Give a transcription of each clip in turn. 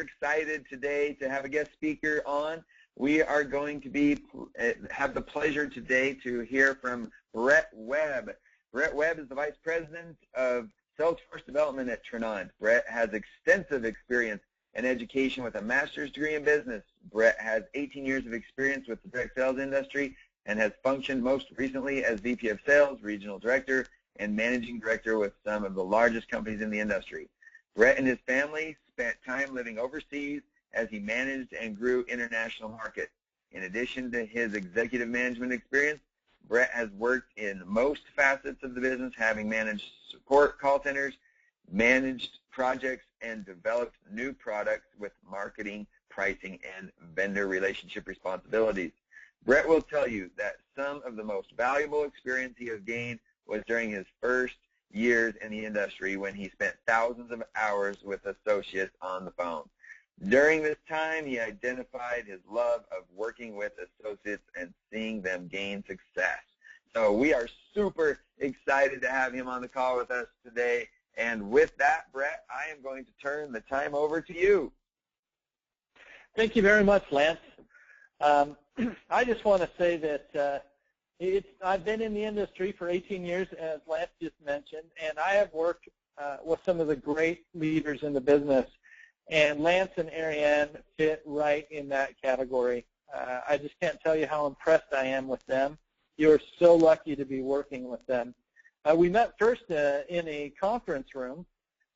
excited today to have a guest speaker on. We are going to have the pleasure today to hear from Brett Webb. Brett Webb is the Vice President of Salesforce Development at Tranont. Brett has extensive experience in education with a master's degree in business. Brett has 18 years of experience with the direct sales industry and has functioned most recently as VP of Sales, Regional Director, and Managing Director with some of the largest companies in the industry. Brett and his family spent time living overseas as he managed and grew international markets. In addition to his executive management experience, Brett has worked in most facets of the business, having managed support call centers, managed projects, and developed new products with marketing, pricing, and vendor relationship responsibilities. Brett will tell you that some of the most valuable experience he has gained was during his first years in the industry when he spent thousands of hours with associates on the phone. During this time, he identified his love of working with associates and seeing them gain success. So we are super excited to have him on the call with us today. And with that, Brett, I am going to turn the time over to you. Thank you very much, Lance. I just want to say that I've been in the industry for 18 years, as Lance just mentioned, and I have worked with some of the great leaders in the business, and Lance and Ariane fit right in that category. I just can't tell you how impressed I am with them. You're so lucky to be working with them. We met first in a conference room,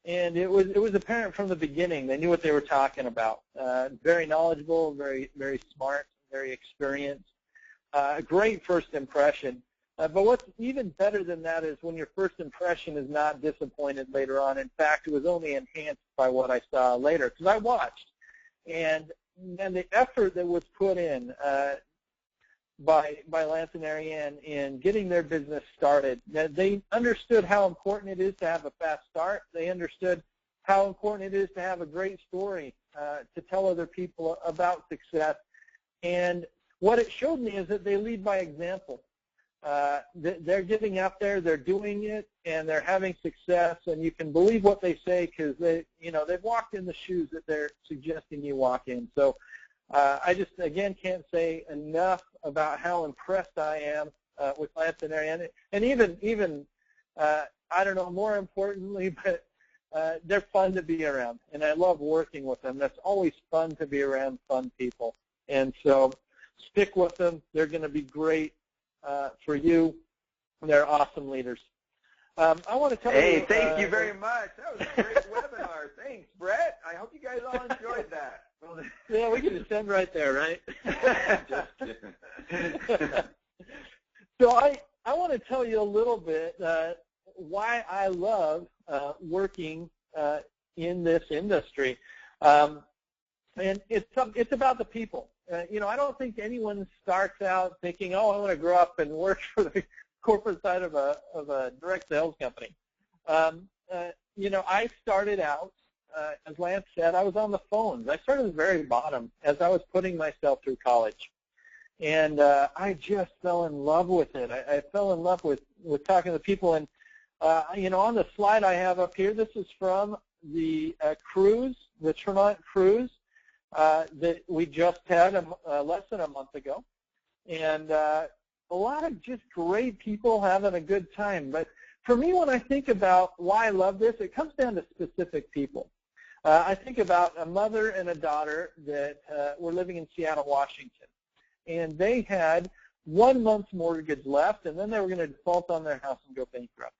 and it was apparent from the beginning. They knew what they were talking about. Very knowledgeable, very smart, very experienced. A great first impression. But what's even better than that is when your first impression is not disappointed later on. In fact, it was only enhanced by what I saw later, because I watched. And the effort that was put in by Lance and Ariane in getting their business started, they understood how important it is to have a fast start. They understood how important it is to have a great story to tell other people about success. And what it showed me is that they lead by example. They're getting out there, they're doing it, and they're having success, and you can believe what they say because they've walked in the shoes that they're suggesting you walk in. So I just, again, can't say enough about how impressed I am with Lance and Ariane. And even I don't know, more importantly, but they're fun to be around, and I love working with them. That's always fun to be around fun people. And so stick with them. They're going to be great for you. They're awesome leaders. I want to tell you. Hey, thank you very much. That was a great webinar. Thanks, Brett. I hope you guys all enjoyed that. Yeah, we can just end right there, right? Just kidding. So I want to tell you a little bit why I love working in this industry. And it's about the people. I don't think anyone starts out thinking, oh, I want to grow up and work for the corporate side of a direct sales company. I started out, as Lance said, I was on the phones. I started at the very bottom as I was putting myself through college. And I just fell in love with it. I fell in love with talking to people. And, on the slide I have up here, this is from the cruise, the Tranont cruise. That we just had less than a month ago, and a lot of just great people having a good time. But for me, when I think about why I love this, it comes down to specific people. I think about a mother and a daughter that were living in Seattle, Washington, and they had 1 month's mortgage left, and then they were going to default on their house and go bankrupt.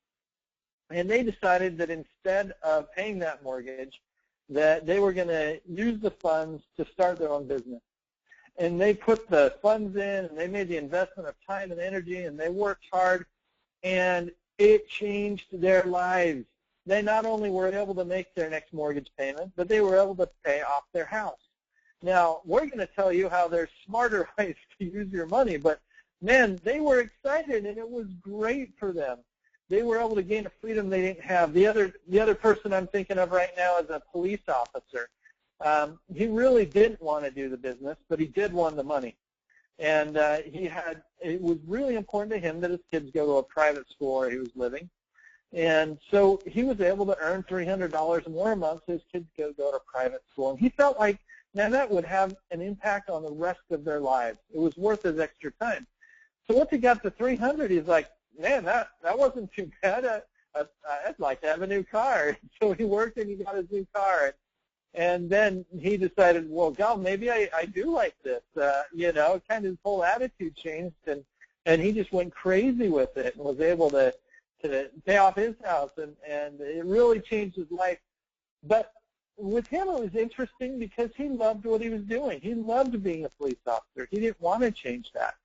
And they decided that instead of paying that mortgage, that they were going to use the funds to start their own business. And they put the funds in, and they made the investment of time and energy, and they worked hard, and it changed their lives. They not only were able to make their next mortgage payment, but they were able to pay off their house. Now, we're going to tell you how there's smarter ways to use your money, but, man, they were excited, and it was great for them. They were able to gain a freedom they didn't have. The other person I'm thinking of right now is a police officer. He really didn't want to do the business, but he did want the money. And it was really important to him that his kids go to a private school where he was living. And so he was able to earn $300 more a month so his kids could go to private school. And he felt like, now that would have an impact on the rest of their lives. It was worth his extra time. So once he got to 300, he's like, man, that wasn't too bad. I'd like to have a new car. So he worked and he got his new car. And then he decided, well, God, maybe I do like this. Kind of his whole attitude changed, and he just went crazy with it and was able to pay off his house, and it really changed his life. But with him, it was interesting because he loved what he was doing. He loved being a police officer. He didn't want to change that.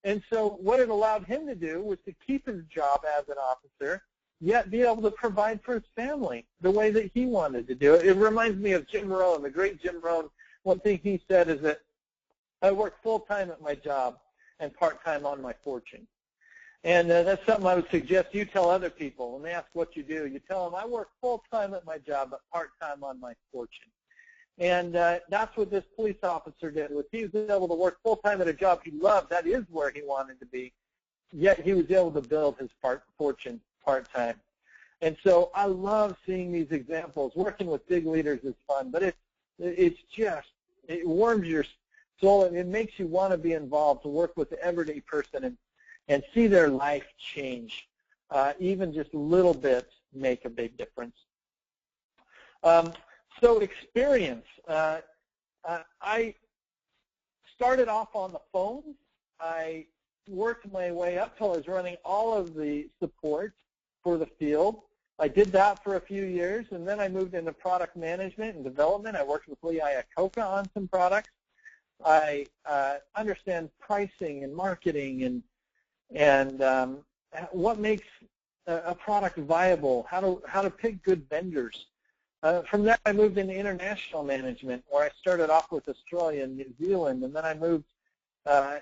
And so what it allowed him to do was to keep his job as an officer, yet be able to provide for his family the way that he wanted to do it. It reminds me of Jim Rohn, the great Jim Rohn. One thing he said is that I work full-time at my job and part-time on my fortune. And that's something I would suggest you tell other people when they ask what you do. You tell them, I work full-time at my job but part-time on my fortune. And that's what this police officer did. He was able to work full-time at a job he loved. That is where he wanted to be. Yet he was able to build his fortune part-time. And so I love seeing these examples. Working with big leaders is fun, but it warms your soul, and it makes you want to be involved, to work with the everyday person and see their life change. Even just a little bit make a big difference. So experience. I started off on the phones. I worked my way up till I was running all of the support for the field. I did that for a few years, and then I moved into product management and development. I worked with Lee Iacocca on some products. I understand pricing and marketing and what makes a product viable, how to pick good vendors. From that, I moved into international management, where I started off with Australia and New Zealand, and then I moved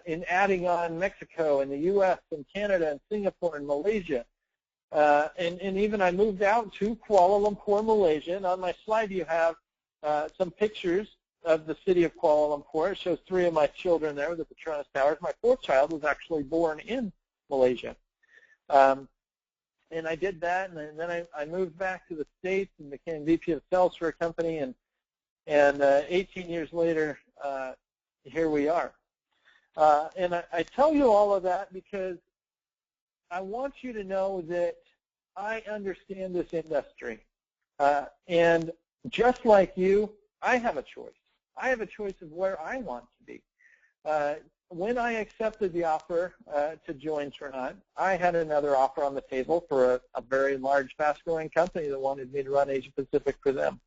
in adding on Mexico and the U.S. and Canada and Singapore and Malaysia. And even I moved out to Kuala Lumpur, Malaysia. And on my slide, you have some pictures of the city of Kuala Lumpur. It shows 3 of my children there with the Tranont Towers. My 4th child was actually born in Malaysia. And I did that, and then I moved back to the States and became VP of sales for a company, and 18 years later, here we are. And I tell you all of that because I want you to know that I understand this industry. And just like you, I have a choice. I have a choice of where I want to be. When I accepted the offer to join Tranont, I had another offer on the table for a very large, fast-growing company that wanted me to run Asia Pacific for them.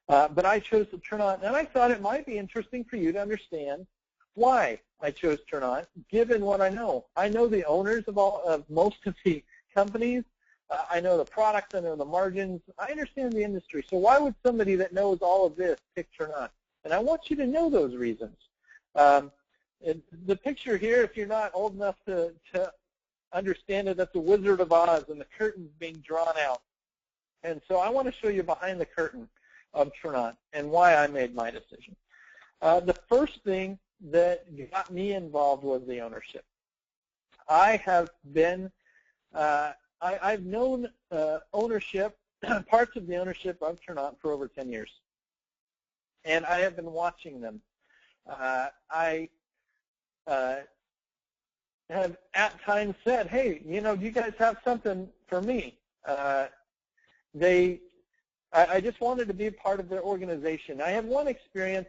But I chose the Tranont, and I thought it might be interesting for you to understand why I chose Tranont, given what I know. I know the owners of most of the companies. I know the products. I know the margins. I understand the industry. So why would somebody that knows all of this pick Tranont? And I want you to know those reasons. The picture here, if you're not old enough to understand it, that's the Wizard of Oz, and the curtain's being drawn out. And so I want to show you behind the curtain of Tranont and why I made my decision. The first thing that got me involved was the ownership. I have been, I've known ownership, parts of the ownership of Tranont for over 10 years. And I have been watching them. I have at times said, hey, do you guys have something for me? I just wanted to be a part of their organization. I had one experience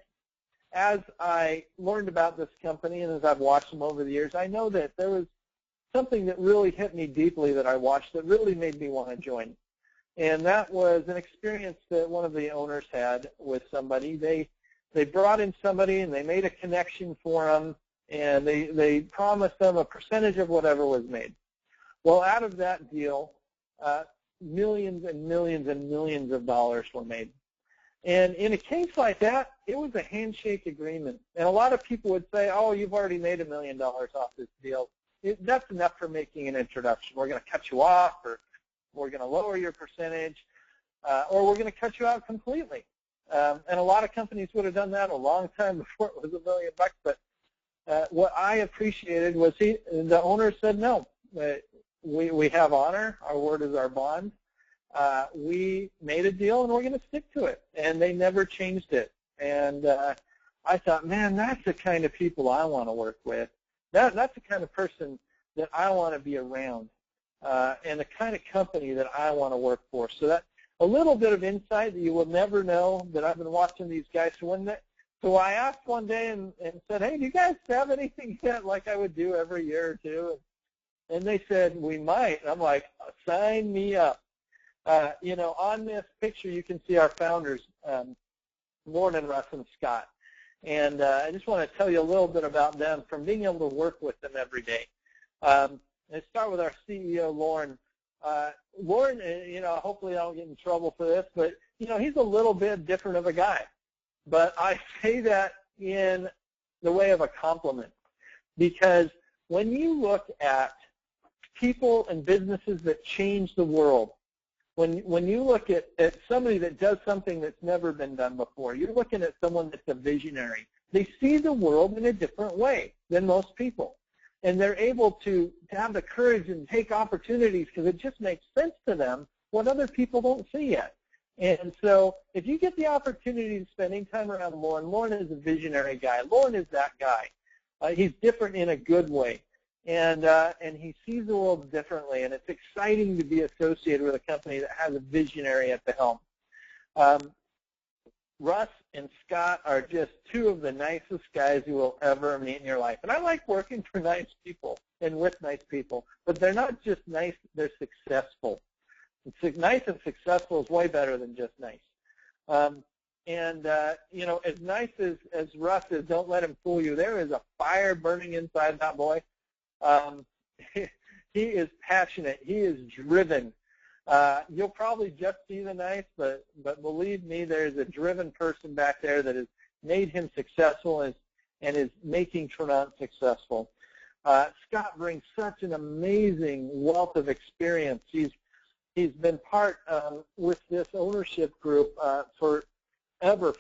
as I learned about this company and as I've watched them over the years. I know that there was something that really hit me deeply that I watched that really made me want to join. And that was an experience that one of the owners had with somebody. They brought in somebody and they made a connection for them, and they promised them a percentage of whatever was made. Well, out of that deal, millions and millions and millions of dollars were made. And in a case like that, it was a handshake agreement. And a lot of people would say, oh, you've already made $1 million off this deal. That's enough for making an introduction. We're going to cut you off, or we're going to lower your percentage, or we're going to cut you out completely. And a lot of companies would have done that a long time before it was $1 million. But what I appreciated was the owner said, no, we have honor. Our word is our bond. We made a deal, and we're going to stick to it. And they never changed it. And I thought, man, that's the kind of people I want to work with. That's the kind of person that I want to be around, and the kind of company that I want to work for. So that a little bit of insight that you will never know that I've been watching these guys. So I asked one day and said, hey, do you guys have anything yet like I would do every year or two? And they said, we might. I'm like, sign me up. On this picture you can see our founders, Lauren, Russ, and Scott. And I just want to tell you a little bit about them from being able to work with them every day. Let's start with our CEO, Lauren. Lauren, hopefully I don't get in trouble for this, but, he's a little bit different of a guy. But I say that in the way of a compliment, because when you look at people and businesses that change the world, when you look at somebody that does something that's never been done before, you're looking at someone that's a visionary. They see the world in a different way than most people. And they're able to have the courage and take opportunities because it just makes sense to them what other people don't see yet. And so if you get the opportunity to spend any time around Lauren is a visionary guy. Lauren is that guy. He's different in a good way. And he sees the world differently, and it's exciting to be associated with a company that has a visionary at the helm. Russ and Scott are just two of the nicest guys you will ever meet in your life. And I like working for nice people and with nice people, but they're not just nice, they're successful. Nice and successful is way better than just nice. As nice as Russ is, don't let him fool you. There is a fire burning inside that boy. He is passionate. He is driven. You'll probably just see the nice, but believe me, there's a driven person back there that has made him successful and is making Tranont successful. Scott brings such an amazing wealth of experience. He's been part with this ownership group for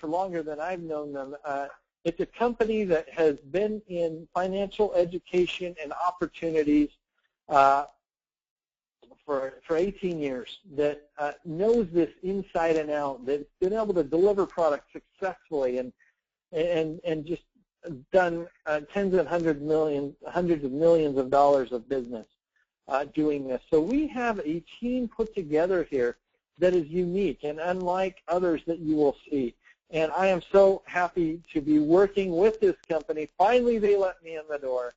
longer than I've known them. It's a company that has been in financial education and opportunities for 18 years, that knows this inside and out, that's been able to deliver products successfully and just done tens of hundreds of millions of dollars of business doing this. So we have a team put together here that is unique and unlike others that you will see. And I am so happy to be working with this company. Finally, they let me in the door,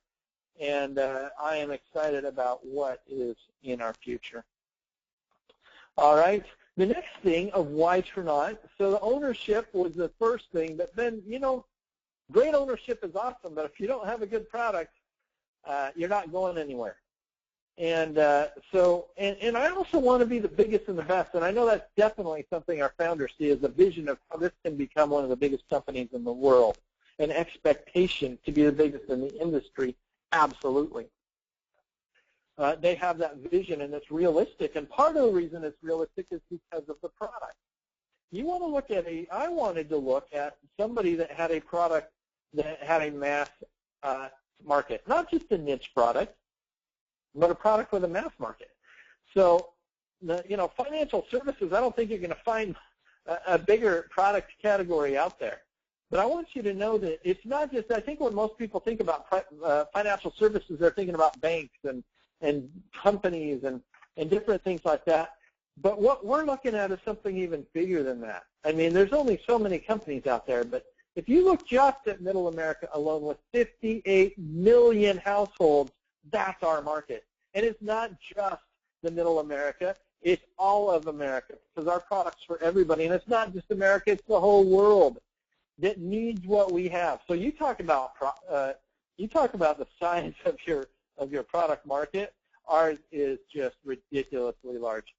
and I am excited about what is in our future. All right, the next thing of why Tranont. So the ownership was the first thing, but then, great ownership is awesome, but if you don't have a good product, you're not going anywhere. And and I also want to be the biggest and the best, and I know that's definitely something our founders see as a vision of how this can become one of the biggest companies in the world, an expectation to be the biggest in the industry, absolutely. They have that vision, and it's realistic, and part of the reason it's realistic is because of the product. You want to look at I wanted to look at somebody that had a product that had a mass market, not just a niche product, but a product with a mass market. So, financial services, I don't think you're going to find a bigger product category out there. But I want you to know that it's not just, I think when most people think about financial services, they're thinking about banks and companies and different things like that. But what we're looking at is something even bigger than that. I mean, there's only so many companies out there, but if you look just at Middle America alone with 58 million households, that's our market. And it's not just the Middle America, it's all of America, because our product's for everybody. And it's not just America, it's the whole world that needs what we have. So you talk about the size of your product market. Ours is just ridiculously large.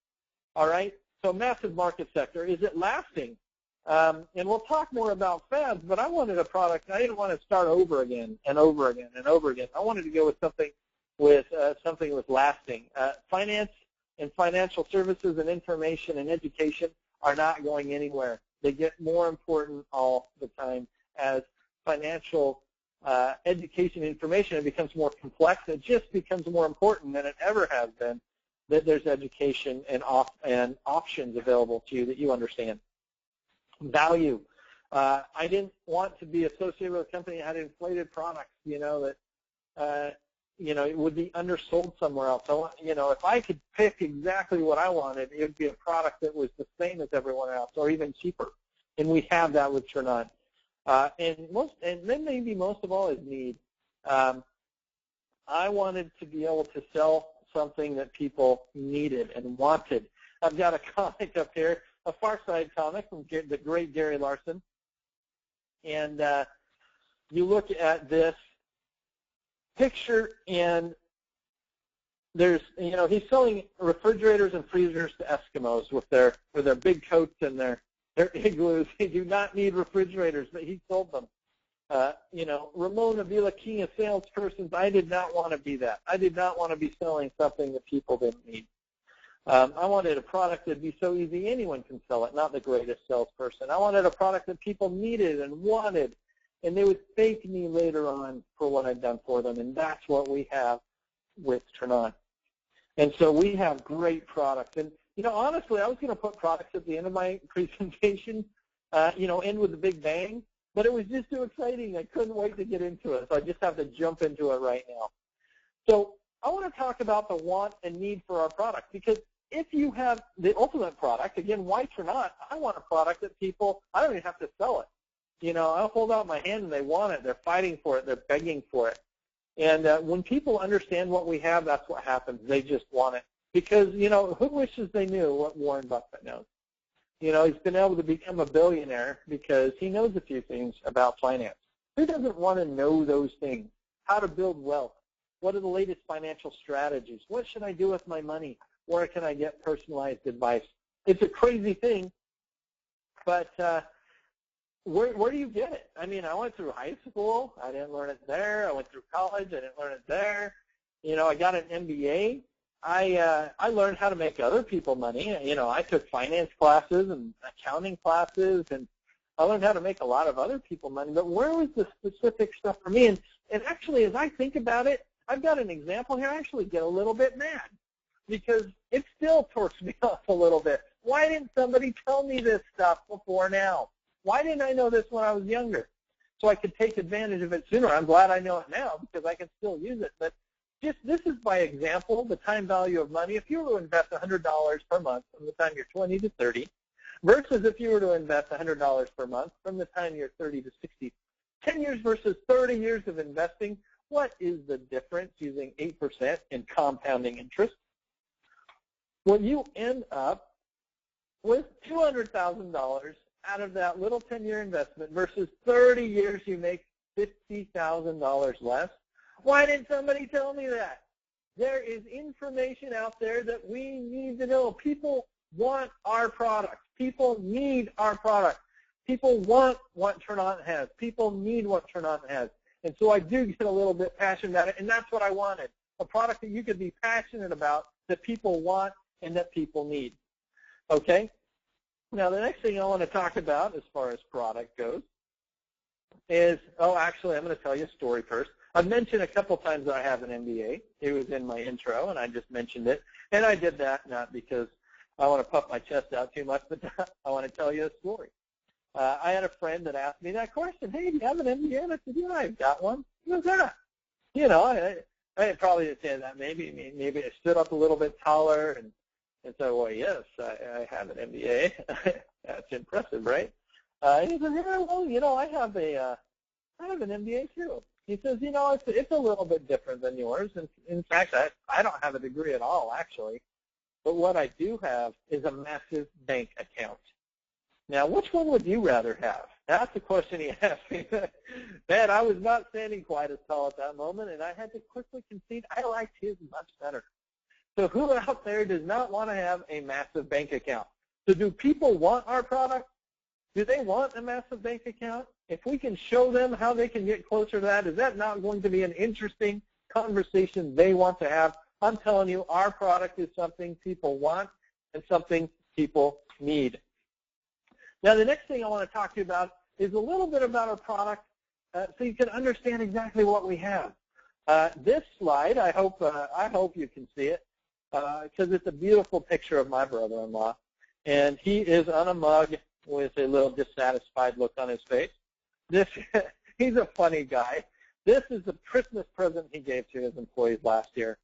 All right, so massive market sector. Is it lasting? And we'll talk more about fads, but I wanted a product. I didn't want to start over again and over again and over again. I wanted to go with something with lasting. Finance and financial services and information and education are not going anywhere. They get more important all the time as financial education information, it becomes more complex. It just becomes more important than it ever has been that there's education and options available to you that you understand. Value. I didn't want to be associated with a company that had inflated products, that it would be undersold somewhere else. If I could pick exactly what I wanted, it would be a product that was the same as everyone else or even cheaper. And we have that with Tranont. And then maybe most of all is need. I wanted to be able to sell something that people needed and wanted. I've got a comic up here, a Far Side comic from the great Gary Larson. And you look at this picture, and there's, he's selling refrigerators and freezers to Eskimos with their big coats and their igloos. They do not need refrigerators, but he sold them. Ramon Avila, king of salespersons, I did not want to be that. I did not want to be selling something that people didn't need. I wanted a product that would be so easy anyone can sell it, not the greatest salesperson. I wanted a product that people needed and wanted, and they would thank me later on for what I'd done for them, and that's what we have with Tranont. And so we have great products. And, honestly, I was going to put products at the end of my presentation, end with a big bang, but it was just too exciting. I couldn't wait to get into it, so I just have to jump into it right now. So I want to talk about the want and need for our product, because if you have the ultimate product, again, why Tranont? I want a product that people, I don't even have to sell it. I'll hold out my hand and they want it. They're fighting for it. They're begging for it. And when people understand what we have, that's what happens. They just want it. Because, who wishes they knew what Warren Buffett knows? He's been able to become a billionaire because he knows a few things about finance. Who doesn't want to know those things? How to build wealth? What are the latest financial strategies? What should I do with my money? Where can I get personalized advice? It's a crazy thing, but where do you get it? I mean, I went through high school. I didn't learn it there. I went through college. I didn't learn it there. I got an MBA. I learned how to make other people money. I took finance classes and accounting classes, and I learned how to make a lot of other people money. But where was the specific stuff for me? And actually, as I think about it, I've got an example here. I actually get a little bit mad because it still torques me off a little bit. Why didn't somebody tell me this stuff before now? Why didn't I know this when I was younger? So I could take advantage of it sooner. I'm glad I know it now because I can still use it. But just this is by example, the time value of money. If you were to invest $100 per month from the time you're 20 to 30 versus if you were to invest $100 per month from the time you're 30 to 60, 10 years versus 30 years of investing, what is the difference using 8% in compounding interest? Well, you end up with $200,000 out of that little 10-year investment versus 30 years you make $50,000 less. Why didn't somebody tell me that? There is information out there that we need to know. People want our product. People need our product. People want what Tranont has. People need what Tranont has. And so I do get a little bit passionate about it, and that's what I wanted, a product that you could be passionate about, that people want and that people need. Okay? Now, the next thing I want to talk about as far as product goes is, actually, I'm going to tell you a story first. I've mentioned a couple times that I have an MBA. It was in my intro, and I just mentioned it. And I did that not because I want to puff my chest out too much, but I want to tell you a story. I had a friend that asked me that question, hey, do you have an MBA? And I said, yeah, I've got one. He goes, yeah. I probably didn't say that. Maybe I stood up a little bit taller and said, well, yes, I have an MBA. That's impressive, right? And he says, yeah, well, I have an MBA too. He says, it's a little bit different than yours. And in fact, I don't have a degree at all, actually. But what I do have is a massive bank account. Now, which one would you rather have? That's the question he asked me. Man, I was not standing quite as tall at that moment, and I had to quickly concede I liked his much better. So who out there does not want to have a massive bank account? So do people want our product? Do they want a massive bank account? If we can show them how they can get closer to that, is that not going to be an interesting conversation they want to have? I'm telling you, our product is something people want and something people need. Now, the next thing I want to talk to you about is a little bit about our product so you can understand exactly what we have. This slide, I hope you can see it, because it's a beautiful picture of my brother-in-law, and he is on a mug with a little dissatisfied look on his face. He's a funny guy. This is the Christmas present he gave to his employees last year.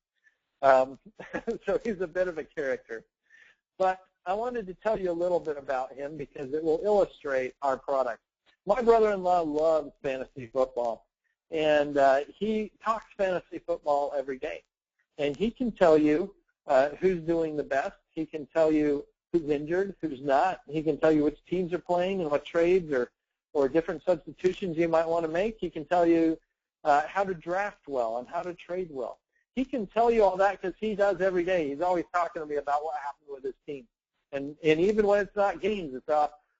So he's a bit of a character. But I wanted to tell you a little bit about him because it will illustrate our product. My brother-in-law loves fantasy football, and he talks fantasy football every day. And he can tell you who's doing the best. He can tell you who's injured, who's not. He can tell you which teams are playing and what trades or different substitutions you might want to make. He can tell you how to draft well and how to trade well. He can tell you all that because he does every day. He's always talking to me about what happened with his team. And even when it's not games, it's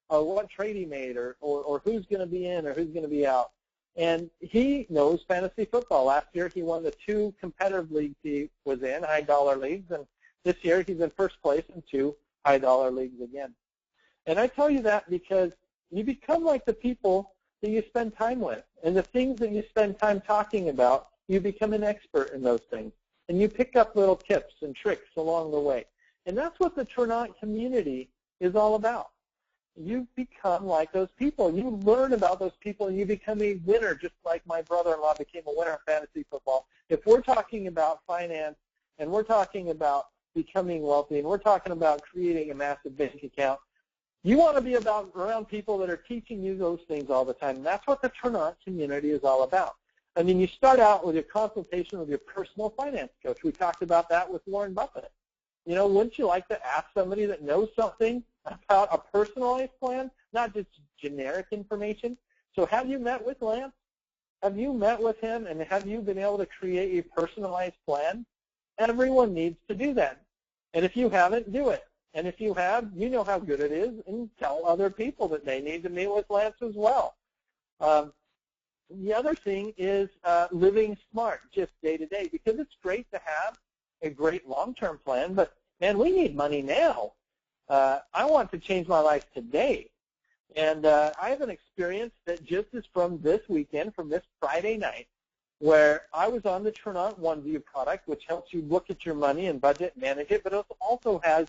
what trade he made or who's going to be in or who's going to be out. And he knows fantasy football. Last year he won the 2 competitive leagues he was in, high-dollar leagues, and this year he's in first place in 2 high-dollar leagues again. And I tell you that because you become like the people that you spend time with. And the things that you spend time talking about, you become an expert in those things. And you pick up little tips and tricks along the way. And that's what the Tranont community is all about. You become like those people. You learn about those people, and you become a winner, just like my brother-in-law became a winner in fantasy football. If we're talking about finance, and we're talking about becoming wealthy, and we're talking about creating a massive bank account, you want to be around people that are teaching you those things all the time. And that's what the Tranont community is all about. I mean, you start out with your consultation with your personal finance coach. We talked about that with Warren Buffett. You know, wouldn't you like to ask somebody that knows something about a personalized plan, not just generic information? So have you met with Lance? Have you met with him, and have you been able to create a personalized plan? Everyone needs to do that. And if you haven't, do it. And if you have, you know how good it is, and tell other people that they need to meet with Lance as well. The other thing is living smart, just day to day, because it's great to have a great long-term plan, but, man, we need money now. I want to change my life today. And I have an experience that just is from this weekend, from this Friday night, where I was on the Tranont OneView product, which helps you look at your money and budget and manage it, but it also has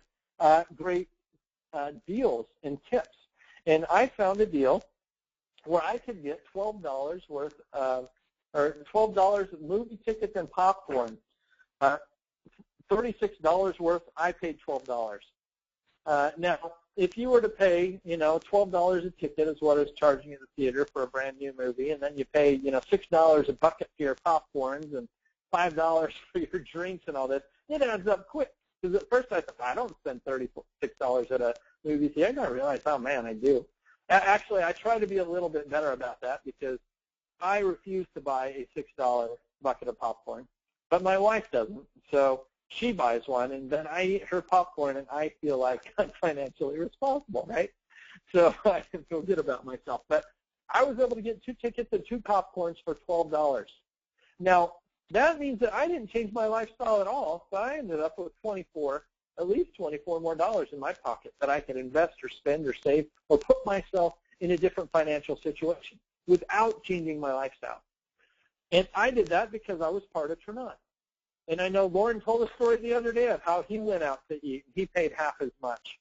great deals and tips. And I found a deal where I could get $12 worth of, or $12 of movie tickets and popcorn. $36 worth, I paid $12. Now, if you were to pay, $12 a ticket is what it's charging at the theater for a brand new movie, and then you pay, $6 a bucket for your popcorns and $5 for your drinks and all this, it adds up quick. Because at first I thought, I don't spend $36 at a movie theater. I realized, oh, man, I do. Actually, I try to be a little bit better about that because I refuse to buy a $6 bucket of popcorn, but my wife doesn't. So she buys one, and then I eat her popcorn, and I feel like I'm financially responsible, right? So I feel good about myself. But I was able to get 2 tickets and 2 popcorns for $12. Now, that means that I didn't change my lifestyle at all, but I ended up with at least $24 more in my pocket that I could invest or spend or save or put myself in a different financial situation without changing my lifestyle. And I did that because I was part of Tranont. And I know Lauren told a story the other day of how he went out to eat. He paid half as much.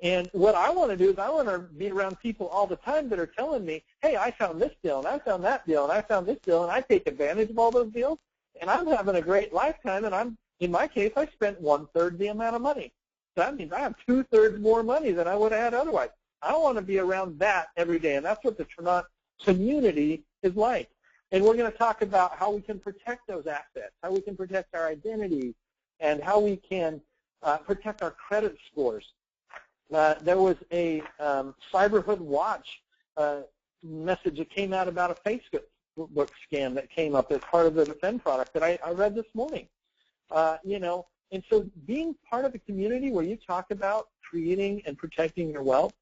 And what I want to do is I want to be around people all the time that are telling me, hey, I found this deal, and I found that deal, and I found this deal, and I take advantage of all those deals, and I'm having a great lifetime, and in my case, I spent 1/3 the amount of money. So that means I have 2/3 more money than I would have had otherwise. I want to be around that every day, and that's what the Tranont community is like. And we're going to talk about how we can protect those assets, how we can protect our identity, and how we can protect our credit scores. There was a Cyberhood Watch message that came out about a Facebook scam that came up as part of the Defend product that I read this morning. And so being part of a community where you talk about creating and protecting your wealth,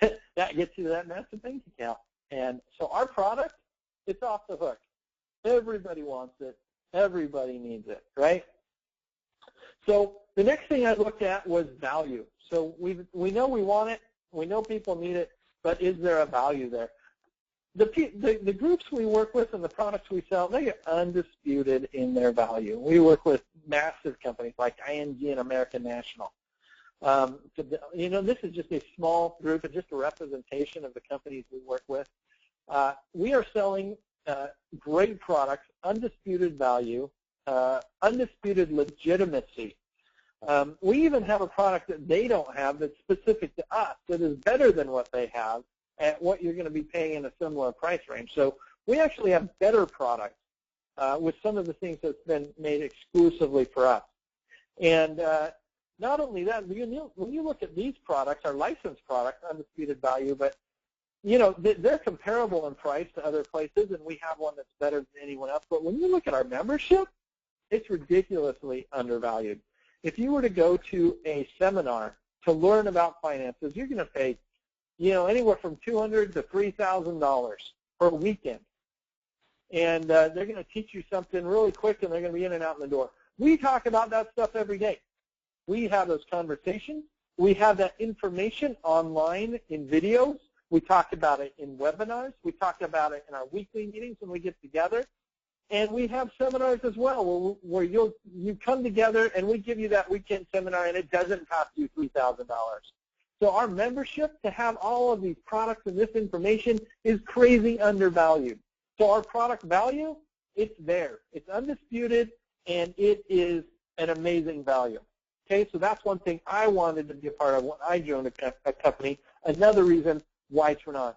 that gets you that massive bank account. And so our product, it's off the hook. Everybody wants it. Everybody needs it, right? So the next thing I looked at was value. So we know we want it. We know people need it, but is there a value there? the groups we work with and the products we sell, they are undisputed in their value. We work with massive companies like ING and American National. This is just a small group and just a representation of the companies we work with. We are selling great products, undisputed value, undisputed legitimacy. We even have a product that they don't have that's specific to us that is better than what they have at what you're going to be paying in a similar price range. So we actually have better products with some of the things that's been made exclusively for us. And not only that, when you look at these products, our licensed products, undisputed value, but they're comparable in price to other places, and we have one that's better than anyone else. But when you look at our membership, it's ridiculously undervalued. If you were to go to a seminar to learn about finances, you're going to pay, anywhere from $200 to $3,000 per weekend. And they're going to teach you something really quick, and they're going to be in and out in the door. We talk about that stuff every day. We have those conversations. We have that information online in videos. We talk about it in webinars. We talk about it in our weekly meetings when we get together. And we have seminars as well where you come together and we give you that weekend seminar, and it doesn't cost you $3,000. So our membership to have all of these products and this information is crazy undervalued. So our product value, it's there. It's undisputed, and it is an amazing value. Okay, so that's one thing I wanted to be a part of when I joined a company. Another reason why Tranont.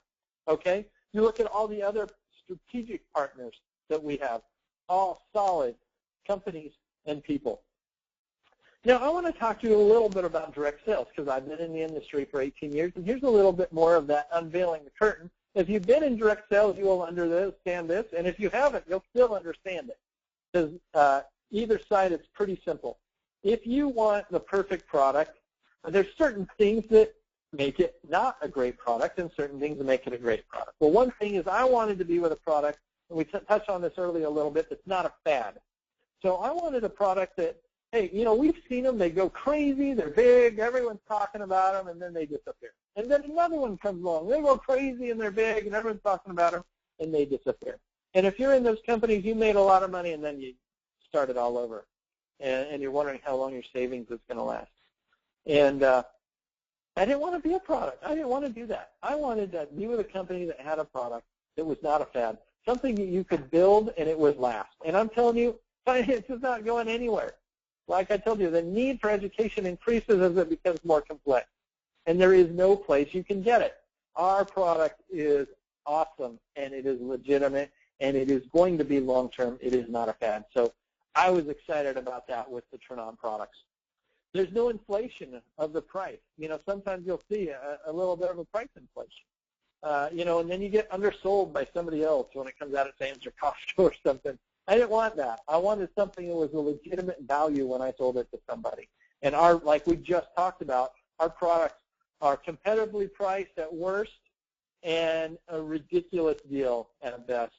Okay, you look at all the other strategic partners that we have, all solid companies and people. Now, I want to talk to you a little bit about direct sales because I've been in the industry for 18 years, and here's a little bit more of that unveiling the curtain. If you've been in direct sales, you will understand this, and if you haven't, you'll still understand it because either side, it's pretty simple. If you want the perfect product, there's certain things that make it not a great product and certain things that make it a great product. Well, one thing is I wanted to be with a product, and we touched on this earlier a little bit, that's not a fad. So I wanted a product that, hey, we've seen them. They go crazy. They're big. Everyone's talking about them, and then they disappear. And then another one comes along. They go crazy, and they're big, and everyone's talking about them, and they disappear. And if you're in those companies, you made a lot of money, and then you start it all over. And you're wondering how long your savings is going to last. And I didn't want to be a product. I didn't want to do that. I wanted to be with a company that had a product that was not a fad, something that you could build and it would last. And I'm telling you, finance is not going anywhere. Like I told you, the need for education increases as it becomes more complex. And there is no place you can get it. Our product is awesome, and it is legitimate, and it is going to be long-term. It is not a fad. So I was excited about that with the Tranont products. There's no inflation of the price. Sometimes you'll see a little bit of a price inflation. And then you get undersold by somebody else when it comes out of Sam's or Costco or something. I didn't want that. I wanted something that was a legitimate value when I sold it to somebody. And like we just talked about, our products are competitively priced at worst and a ridiculous deal at best.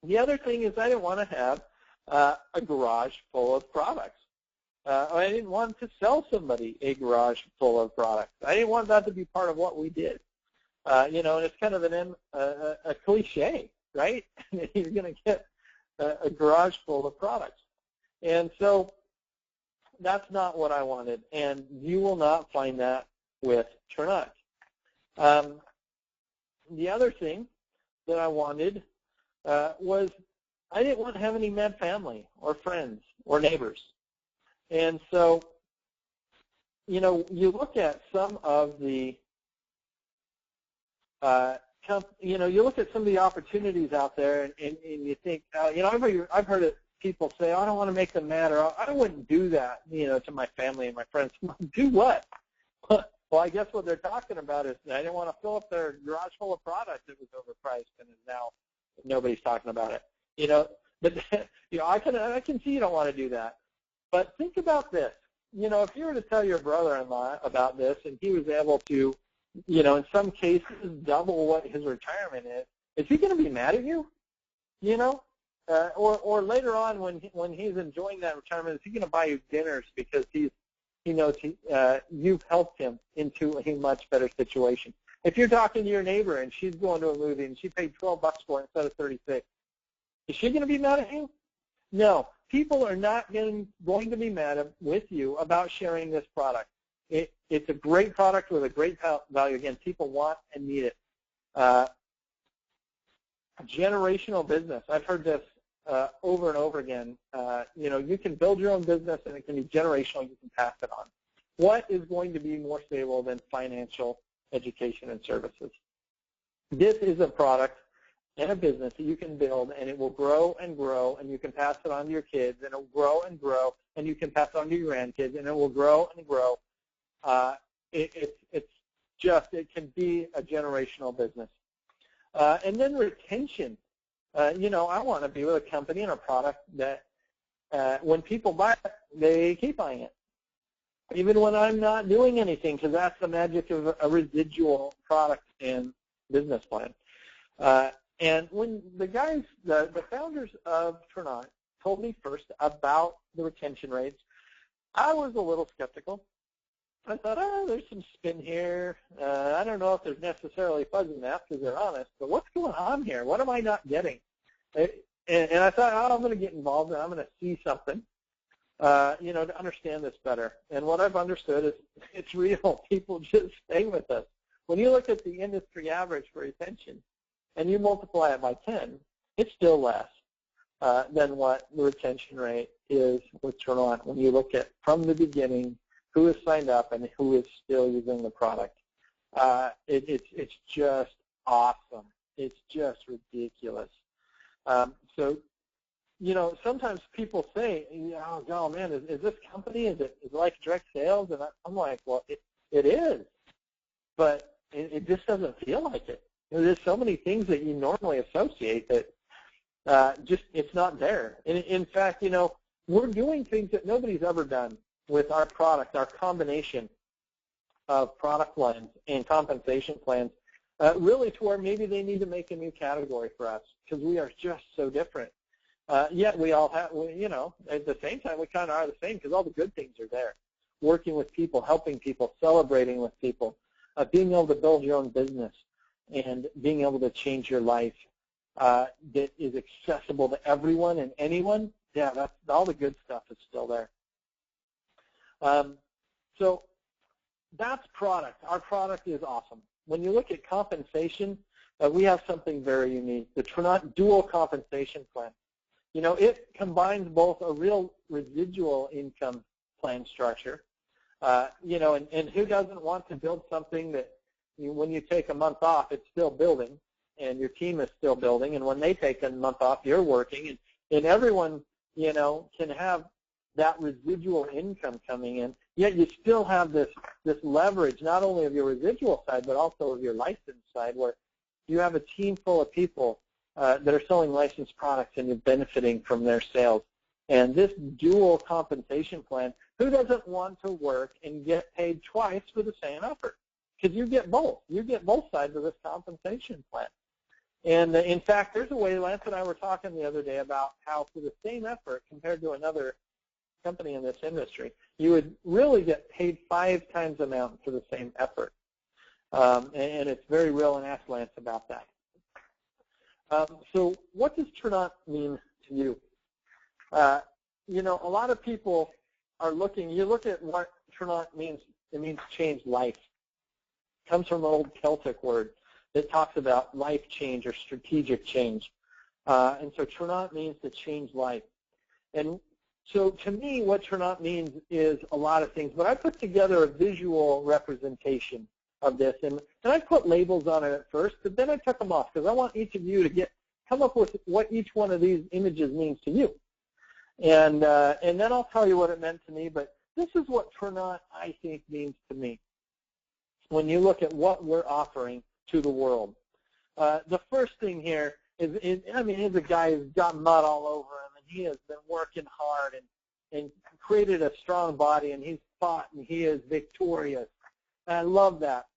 The other thing is I didn't want to have a garage full of products. I didn't want to sell somebody a garage full of products. I didn't want that to be part of what we did. And it's kind of a cliche, right? You're going to get a garage full of products. And so that's not what I wanted, and you will not find that with Tranont. The other thing that I wanted was I didn't want to have any mad family or friends or neighbors. And so, you look at some of the, you look at some of the opportunities out there, and you think, I've heard people say, oh, I don't want to make them mad, or I wouldn't do that, to my family and my friends. Do what? Well, I guess what they're talking about is I didn't want to fill up their garage full of products that was overpriced, and now nobody's talking about it. But I can see you don't want to do that. But think about this. If you were to tell your brother-in-law about this, and he was able to, in some cases, double what his retirement is he going to be mad at you? Or later on when he's enjoying that retirement, is he going to buy you dinners because he's he knows you've helped him into a much better situation. If you're talking to your neighbor and she's going to a movie and she paid $12 for it instead of $36, is she going to be mad at you? No. People are not going to be mad with you about sharing this product. It's a great product with a great value. Again, people want and need it. Generational business. I've heard this over and over again. You can build your own business and it can be generational. You can pass it on. What is going to be more stable than financial education and services? This is a product and a business that you can build, and it will grow and grow, and you can pass it on to your kids, and it will grow and grow, and you can pass it on to your grandkids, and it will grow and grow. It can be a generational business. And then retention. I want to be with a company and a product that when people buy it, they keep buying it, even when I'm not doing anything, because that's the magic of a residual product and business plan. And when the guys, the founders of Tranont told me first about the retention rates, I was a little skeptical. I thought, there's some spin here. I don't know if there's necessarily fuzzy math because they're honest, but what's going on here? What am I not getting? And I thought, I'm going to get involved and I'm going to see something, to understand this better. And what I've understood is it's real. People just stay with us. When you look at the industry average for retention and you multiply it by 10, it's still less than what the retention rate is with Tranont when you look at from the beginning who has signed up and who is still using the product. It's just awesome. It's just ridiculous. Sometimes people say, oh man, is this company, is it like direct sales? And I'm like, well, it is, but it just doesn't feel like it. There's so many things that you normally associate that it's not there. And in fact, we're doing things that nobody's ever done with our product, our combination of product lines and compensation plans, really to where maybe they need to make a new category for us because we are just so different. Yet we all have, at the same time, we kind of are the same because all the good things are there. Working with people, helping people, celebrating with people, being able to build your own business, and being able to change your life that is accessible to everyone and anyone. Yeah, that's all the good stuff is still there. So that's product. Our product is awesome. When you look at compensation, we have something very unique, the Tranont dual compensation plan. It combines both a real residual income plan structure, and who doesn't want to build something that when you take a month off, it's still building, and your team is still building, and when they take a month off, you're working, and everyone, can have that residual income coming in, yet you still have this leverage, not only of your residual side, but also of your license side, where you have a team full of people that are selling licensed products and you're benefiting from their sales. And this dual compensation plan, who doesn't want to work and get paid twice for the same effort? Because you get both. You get both sides of this compensation plan. And in fact, there's a way, Lance and I were talking the other day about how for the same effort compared to another company in this industry, you would really get paid 5 times the amount for the same effort. And it's very real, and ask Lance about that. So what does Tranont mean to you? A lot of people are looking, you look at what Tranont means, it means change life. It comes from an old Celtic word that talks about life change or strategic change. And so Tranont means to change life. And so to me, what Tranont means is a lot of things, but I put together a visual representation of this, and I put labels on it at first, but then I took them off because I want each of you to come up with what each one of these images means to you. And then I'll tell you what it meant to me, but this is what Tranont, I think, means to me when you look at what we're offering to the world. The first thing here is here's a guy who's got mud all over him, and he has been working hard and created a strong body, and he's fought, and he is victorious. And I love that.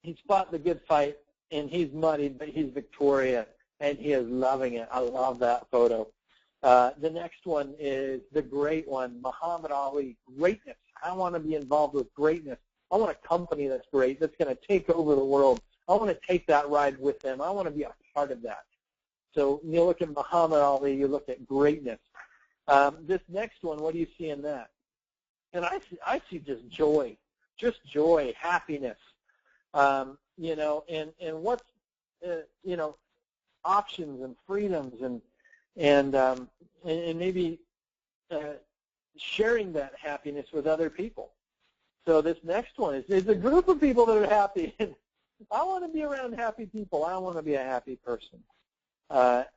He's fought the good fight, and he's muddied, but he's victorious, and he is loving it. I love that photo. The next one is the great one, Muhammad Ali, greatness. I want to be involved with greatness. I want a company that's great, that's going to take over the world. I want to take that ride with them. I want to be a part of that. So you look at Muhammad Ali, you look at greatness. This next one, what do you see in that? And I see just joy, happiness, you know, and what's, you know, options and freedoms and maybe sharing that happiness with other people. So this next one is a group of people that are happy. I want to be around happy people. I want to be a happy person.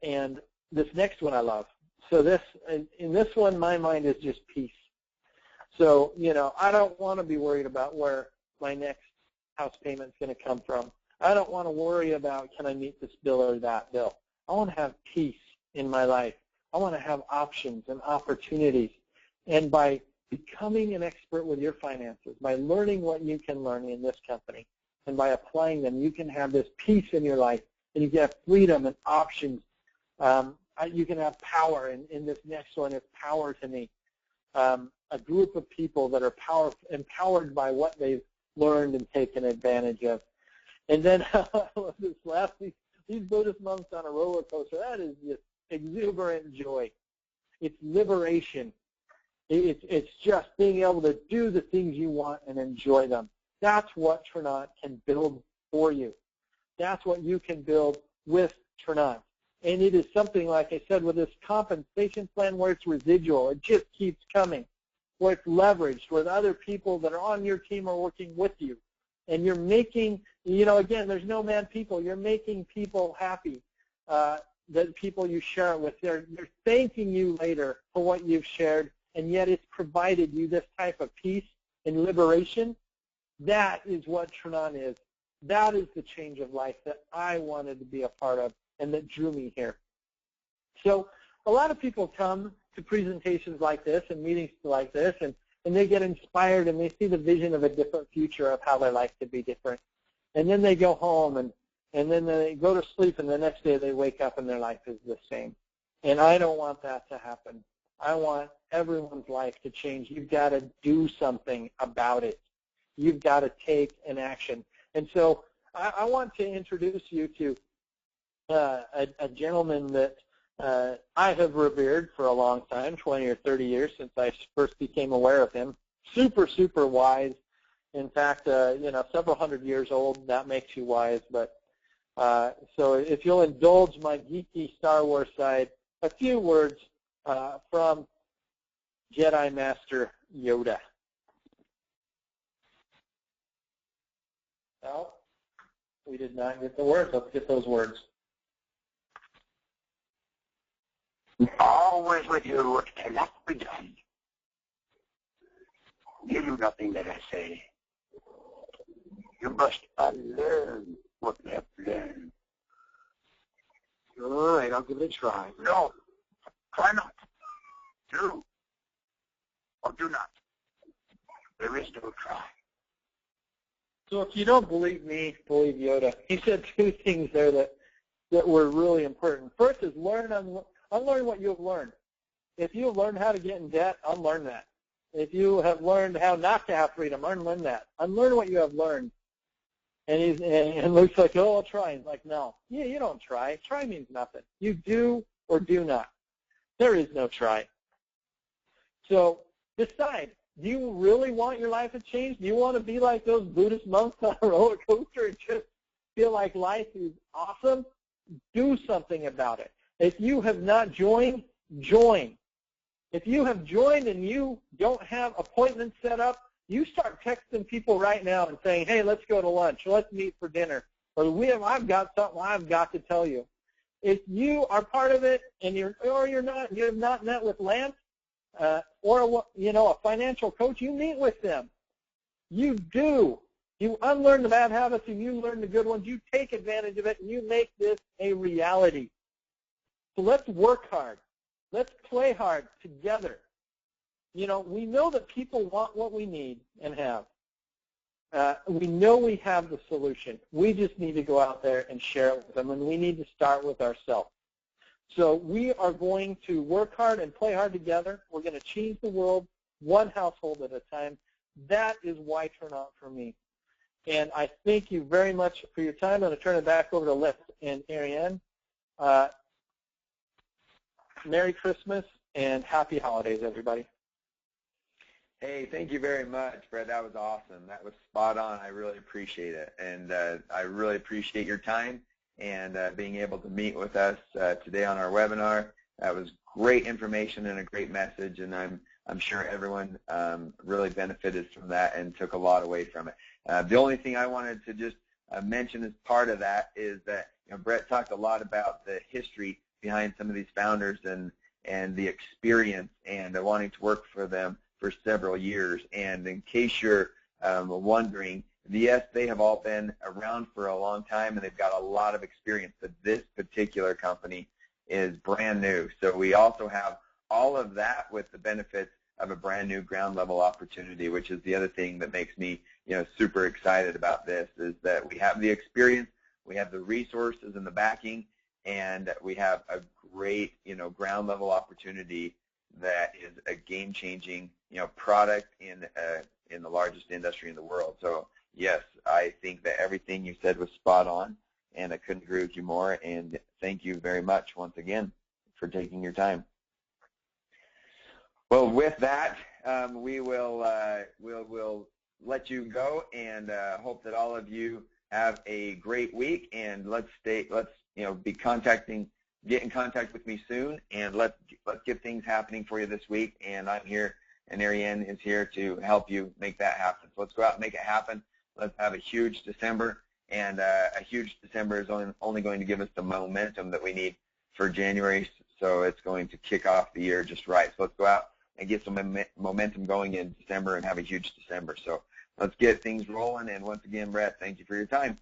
And this next one I love. So in this one, my mind is just peace. So, you know, I don't want to be worried about where my next house payment is going to come from. I don't want to worry about, can I meet this bill or that bill. I want to have peace in my life. I want to have options and opportunities. And by becoming an expert with your finances, by learning what you can learn in this company, and by applying them, you can have this peace in your life, and you can have freedom and options. You can have power, and in this next one is power to me. A group of people that are empowered by what they've learned and taken advantage of. And then this last, these Buddhist monks on a roller coaster, that is just exuberant joy. It's liberation. It's just being able to do the things you want and enjoy them. That's what Tranont can build for you. That's what you can build with Tranont. And it is something, like I said, with this compensation plan where it's residual. It just keeps coming, where it's leveraged, where the other people that are on your team are working with you. And you're making, you know, again, there's no mad people. You're making people happy, the people you share it with. They're thanking you later for what you've shared, and yet it's provided you this type of peace and liberation. That is what Tranont is. That is the change of life that I wanted to be a part of and that drew me here. So a lot of people come to presentations like this and meetings like this, and they get inspired and they see the vision of a different future of how their life could be different. And then they go home and then they go to sleep, and the next day they wake up and their life is the same. And I don't want that to happen. I want everyone's life to change. You've got to do something about it. You've got to take an action. And so I want to introduce you to a gentleman that I have revered for a long time, 20 or 30 years since I first became aware of him. Super, super wise. In fact, you know, several hundred years old. That makes you wise. But so if you'll indulge my geeky Star Wars side, a few words from Jedi Master Yoda. No, we did not get the words. Let's get those words. Always with you what cannot be done. You do nothing that I say. You must unlearn what you have learned. All right, I'll give it a try. No, try not. Do or do not. There is no try. So if you don't believe me, believe Yoda. He said two things there that were really important. First is unlearn what you have learned. If you have learned how to get in debt, unlearn that. If you have learned how not to have freedom, unlearn that. Unlearn what you have learned. And Luke's like, oh, I'll try. He's like, no. Yeah, you don't try. Try means nothing. You do or do not. There is no try. So decide. Do you really want your life to change? Do you want to be like those Buddhist monks on a roller coaster and just feel like life is awesome? Do something about it. If you have not joined, join. If you have joined and you don't have appointments set up, you start texting people right now and saying, hey, let's go to lunch. Let's meet for dinner. Or I've got something I've got to tell you. If you are part of it and you have not met with Lance, or a financial coach, you meet with them. You do. You unlearn the bad habits and you learn the good ones. You take advantage of it and you make this a reality. So let's work hard. Let's play hard together. You know, we know that people want what we need and have. We know we have the solution. We just need to go out there and share it with them, and we need to start with ourselves. So we are going to work hard and play hard together. We're going to change the world one household at a time. That is why Tranont for me. And I thank you very much for your time. I'm going to turn it back over to Les and Ariane. Merry Christmas and happy holidays, everybody. Hey, thank you very much, Brett. That was awesome. That was spot on. I really appreciate it. And I really appreciate your time and being able to meet with us today on our webinar. That was great information and a great message, and I'm sure everyone really benefited from that and took a lot away from it. The only thing I wanted to just mention as part of that is that Brett talked a lot about the history behind some of these founders and the experience and wanting to work for them for several years. And in case you're wondering, yes, they have all been around for a long time and they've got a lot of experience, but this particular company is brand new. So we also have all of that with the benefits of a brand new ground level opportunity, which is the other thing that makes me super excited about this, is that we have the experience, we have the resources and the backing, and we have a great ground level opportunity that is a game-changing product in the largest industry in the world. So yes, I think that everything you said was spot on, and I couldn't agree with you more. And thank you very much once again for taking your time. Well, with that, we will we'll let you go, and hope that all of you have a great week. And let's get in contact with me soon, and let's get things happening for you this week. And I'm here, and Ariane is here to help you make that happen. So let's go out and make it happen. Let's have a huge December, and a huge December is only going to give us the momentum that we need for January. So it's going to kick off the year just right. So let's go out and get some momentum going in December and have a huge December. So let's get things rolling. And once again, Brett, thank you for your time.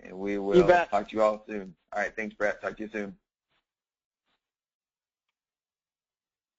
And we will talk to you all soon. All right, thanks, Brett. Talk to you soon.